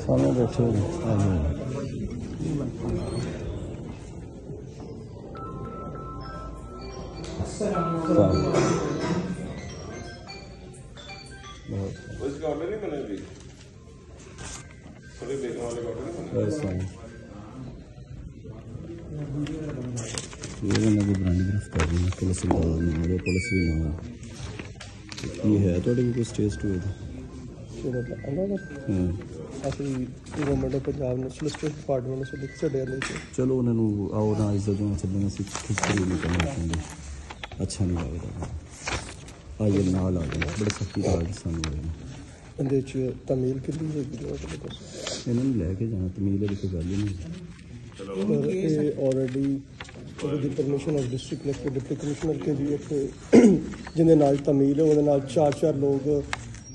सामने बैठे हुए पुलिस भी ना है थोड़े भी stage to government of Punjab ने सोलिसिटर डिपार्टमेंट ने लिख छड़िया चलो उन्होंने आओ ना इज्जत देना चलना खिचड़ी नहीं करना चाहते अच्छा नहीं लगता आइए नाल आ गए बड़े सख्ती राजस्थान तमील कि इन्होंने लैके जाना तमील की गल ही नहीं already permission of district collector deputy commissioner के भी एक जिन्हें नाल तमील है वो चार लोग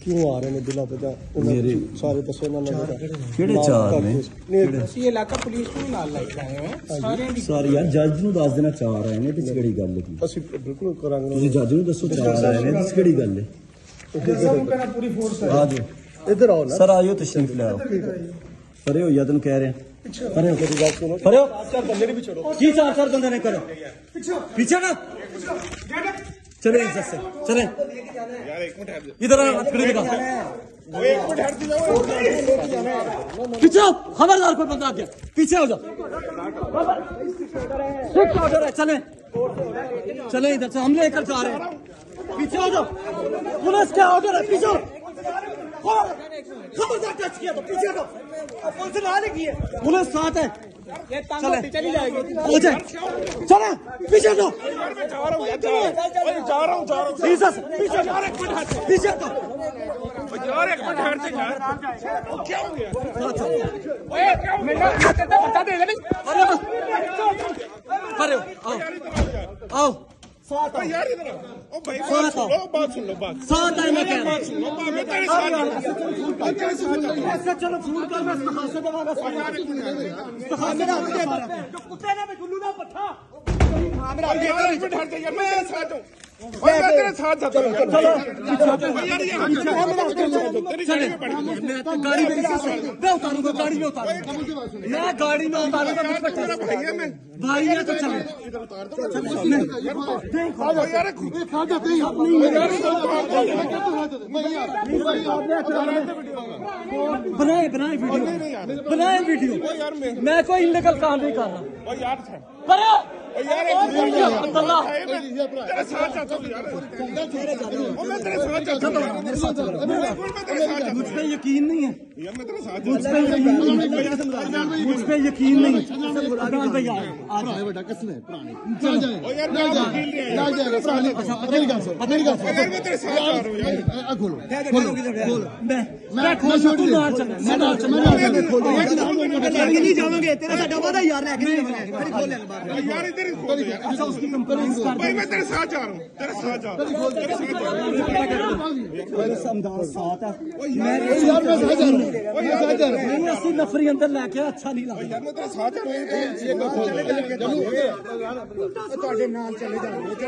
क्यों आ रहे हैं दिला पता मेरे सारे दसो ना किहड़े चार ने ਅਸੀਂ ਇਲਾਕਾ ਪੁਲਿਸ ਨੂੰ ਨਾਲ ਲੈ ਕੇ ਆਏ ਹਾਂ ਸਾਰੇ ਯਾਰ ਜੱਜ ਨੂੰ ਦੱਸ ਦੇਣਾ ਚਾਰ ਆਏ ਨੇ ਤੇ ਕਿਹੜੀ ਗੱਲ ਹੈ ਅਸੀਂ ਬਿਲਕੁਲ ਕਰਾਂਗੇ ਤੁਸੀਂ ਜੱਜ ਨੂੰ ਦੱਸੋ ਚਾਰ ਆਏ ਨੇ ਤੇ ਕਿਹੜੀ ਗੱਲ ਹੈ ਸਾਨੂੰ ਕਹਿੰਦਾ ਪੂਰੀ ਫੋਰਸ ਹੈ ਆ ਜਾਓ ਇੱਧਰ ਆਓ ਨਾ ਸਰ ਆਇਓ ਤਸ਼ਰੀਫ ਲੈ ਆਓ ਪਰੇ ਹੋ ਜਾਂ ਤੈਨੂੰ ਕਹਿ ਰਿਹਾ परे हो मेरी बात सुनो परे हो चार बंदे ने भी छोड़ो की चार बंदे ने करो पीछे ना चले इज्जत से चले यार एक मिनट इधर खड़े दिखा वो एक मिनट हट जाओ पीछे खबरदार कोई बंदा आ गया पीछे हो जाओ स्ट्रिक्ट ऑर्डर है चले चले इधर से हम लेकर जा रहे हैं पीछे हो जाओ पुलिस का ऑर्डर है पीछे खबरदार टच किया तो पीछे हटो पुलिस ना लगी है पुलिस साथ है चले चली जाएगी हो जाए चले पीछे हटो जा रहा हूँ पीछे यार एक मिनट हट पीछे हटो यार एक मिनट हट यार क्या हो गया ओए मेरा बता दे नहीं अरे आओ साथ यार इधर ओ भाई बात सुन लो बात साथ है मैं कह रहा हूं मैं तेरे साथ ऐसे चलो फोन कर मैं इस्तेखासे दवाना इस्तेखासे ना जो कुत्ते ने भी गुल्लू ना पट्ठा मेरा यार एक मिनट हट जा यार मैं तेरे साथ हूं मैं तेरे साथ जाता हूं चलो यार ये तेरी गाड़ी में बैठ मैं गाड़ी में मैं उतारूंगा गाड़ी में उतारूंगा मैं गाड़ी में उतारूंगा मुझ पे तेरा भाई है मैं भाई है तो चल इधर उतार दो यार खा जाते हैं अपनी बनाए वीडियो मैं कोई इल्लीगल काम नहीं कर रहा यार तेरे साथ जाता हूं यार मैं तेरे साथ जाता हूं मुझ पे यकीन नहीं है यार मैं तेरे साथ मुझ पे यकीन नहीं भैया आज बेटा कसम है पुरानी चल जाए ओ यार मैं वकील नहीं है जाएगा पुरानी मेरी गल सुन यार मैं तेरे साथ जा रहा हूं यार खोलो मैं खोल छोड़ मैं नहीं जावांगे तेरा साडा वादा यार लेके नहीं जावांगे खोल ले यार इधर खोल यार अच्छा उसकी कंपनी भाई मैं तेरे साथ जा रहा हूं तेरे साथ जा मेरे समदार साथ है मैं यार मैं साथ जा रहा हूं नहीं असली नफरी अंदर लेके अच्छा नहीं लगता यार मैं तेरे साथ जा रहा हूं ਤੁਹਾਡੇ ਨਾਲ ਚਲੇ ਜਾਣਗੇ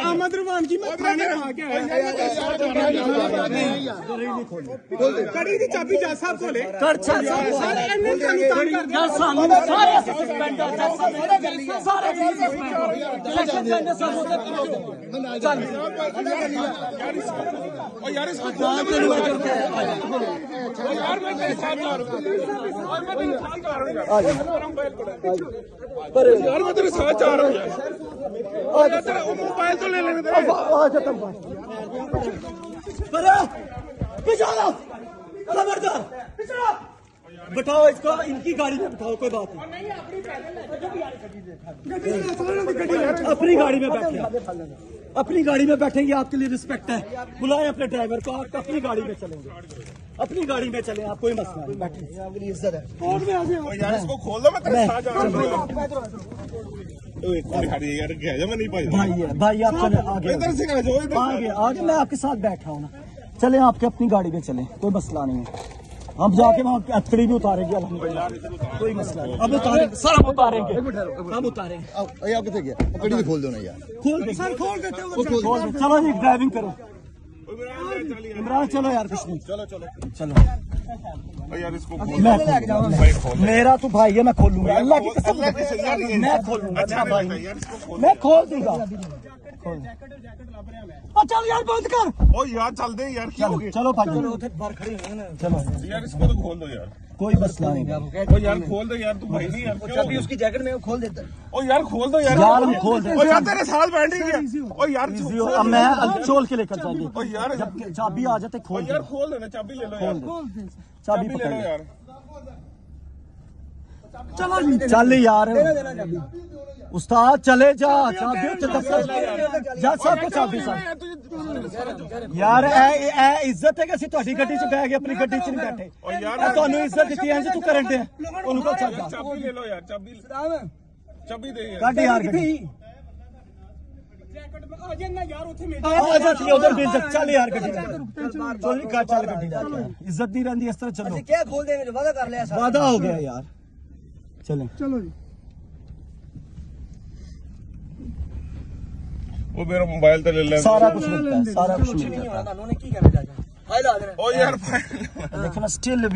अहमद रुमान की मैं थाने आ गया कड़ी की चाबी जज साहब को ले यार मैं तेरे साथ जा रहा हूँ मोबाइल तो ले लेने बिठाओ इसको इनकी गाड़ी में बिठाओ कोई बात नहीं अपनी गाड़ी में बैठे अपनी गाड़ी में बैठेंगे आपके लिए रिस्पेक्ट है बुलाएं अपने ड्राइवर को आप अपनी गाड़ी में चलेंगे अपनी गाड़ी में चले आप कोई मसला नहीं बैठे अपनी इज्जत है कोर्ट में आ जाओ यार इसको खोल दो मैं तेरे साथ जा रहा हूं भाई आप चले आगे मैं आपके साथ बैठा हूँ ना चले आपके अपनी गाड़ी में चले कोई मसला नहीं है हम जाके वहाँ हथकड़ी भी उतारेंगे, कोई मसला नहीं, अब उतारेंगे सर, हम उतारेंगे, हम उतारेंगे। आप कितने गया कड़ी भी खोल दो ना यार, खोल दे सर, खोल देते हो, चलो जी ड्राइविंग करो इमरान, चलो यार कुछ नहीं, चलो यार इसको मेरा तो भाई है, मैं खोलूंगा, अल्लाह की कसम मैं खोलूंगा। अच्छा भाई मैं खोल दूंगा, चल यार बंद कर, ओ यार चल दे यार, क्या हो गया? चलो भाई चलो यार इसको तो खोल दो यार, कोई मसला नहीं, ओ यार खोल दो यार, तू भाई नहीं यार, चाबी उसकी जैकेट में खोल देता है। ओ यार खोल दो यार, यार हम खोल दे, ओ यार तेरे साथ बैठ रही है, ओ यार अब मैं चोल के लेकर जाएंगे, ओ यार जब चाबी आ जाते खोल यार खोल देना, चाबी ले लो यार, चाबी ले पकड़ लो ले। यार, चलो जी चल यार, उस्ताद चले जा, चाबी जा सबको चाबी यार, ए इज्जत है कि ਅਸੀਂ ਤੁਹਾਡੀ ਗੱਡੀ 'ਚ ਬੈ ਗਏ, ਆਪਣੀ ਗੱਡੀ 'ਚ ਨਹੀਂ ਬੈਠੇ, ओ यार ਤੁਹਾਨੂੰ ਇੱਜ਼ਤ ਦਿੱਤੀ ਹੈ, ਤੂੰ ਕਰਨ ਦੇ ਉਹਨੂੰ ਕੋ ਚੱਲ ਜਾ, चाबी ले लो यार, चाबी दे यार, ਕੱਢ ਯਾਰ ਗੱਡੀ ਆ ਜਾਂਦੀ ਉਧਰ ਵੀ ਇੱਜ਼ਤ, ਚੱਲ ਯਾਰ ਗੱਡੀ ਚੋਰੀ ਕਾ, ਚੱਲ ਗੱਡੀ ਇੱਜ਼ਤ ਨਹੀਂ ਰਹਿੰਦੀ ਇਸ ਤਰ੍ਹਾਂ, ਚਲੋ क्या खोल देंगे जो वादा कर लिया साहब। वादा हो गया यार, चलें चलो जी। वो मेरा मोबाइल तो ले ले, सारा कुछ मिलता है, सारा कुछ मिलता है, उन्होंने की करना चाहते हैं, फायदा आ जाना। ओ यार लेकिन स्टिल